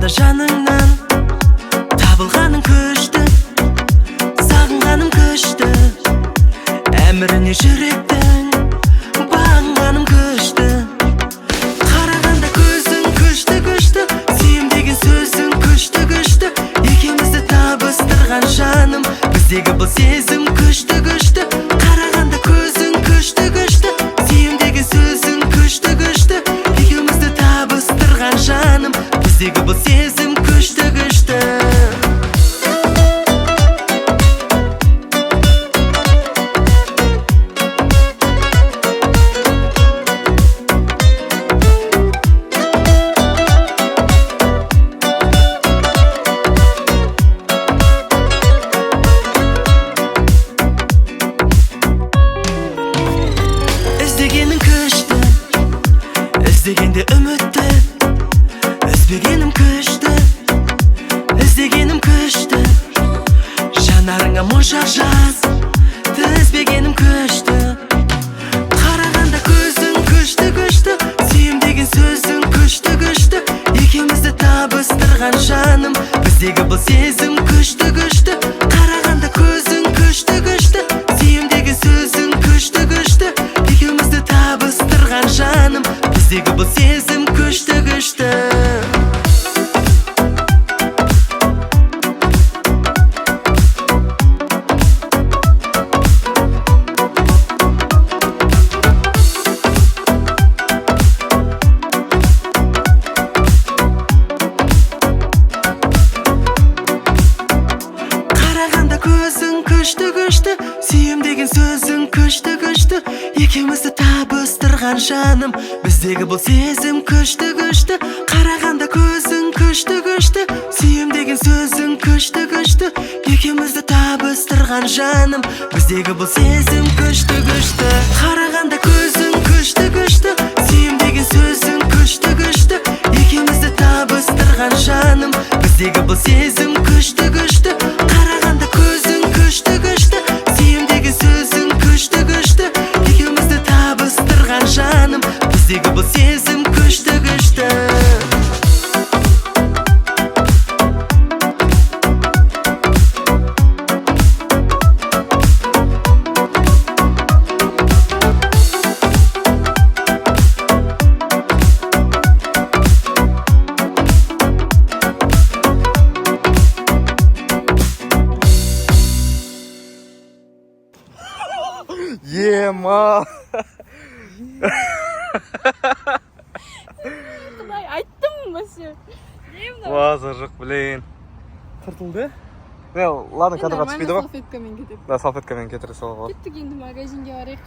Karaganda janыңнан табылғаның күшті, сағынғаным күшті, әміріне жүректің бағынғаным күшті. Қарағанда көзің күшті күшті, сүйем деген сөзің күшті күшті, екеумізді табыстырған жаным, біздегі бұл сезім күшті күшті. Қарағанда көзің күшті күшті, сүйем деген сөзің күшті күшті, екеумізді табыстырған жаным, біздегі бұл сезім күшті күшті. Іздегенің күшті, іздегенде үмітті, үзбегенім күшті, іздегенім күшті, жанарыңа монша жаз, тізбегенім күшті. Қарағанда көзің күшті күшті, сүйем деген сөзің күшті күшті, екеумізді табыстырған жаным, біздегі бұл сезім күшті күшті. Қарағанда көзің күшті күшті, сүйем деген сөзің күшті күшті, екеумізді табыстырған жаным, біздегі бұл сезім күшті күшті. Қарағанда көзің күшті күшті, сүйем деген сөзің күшті күшті, екеумізді табыстырған жаным, біздегі бұл сезім күшті күшті. Қарағанда көзің күшті күшті, сүйем деген сөзің күшті күшті, екеумізді табыстырған жаным, біздегі бұл сезім күшті күшті. Қарағанда көзің күшті күшті, сүйем деген сөзің күшті күшті, екеумізді табыстырған жаным, біздегі бұл сезім күшті күшті. Қарағанда көзің күшті күшті, сүйем деген сөзің күшті күшті, екеумізді табыстырған жаным, біздегі бұл сезім күшті күшті. Ема. Құдай, айттым вообще. Ваза жоқ, блин. Тыртылды? Ладно, кадырға түспейді ғой. Салфеткамен кетеді. Да, салфеткамен кетіре салға. Кеттік енді магазинге барайық.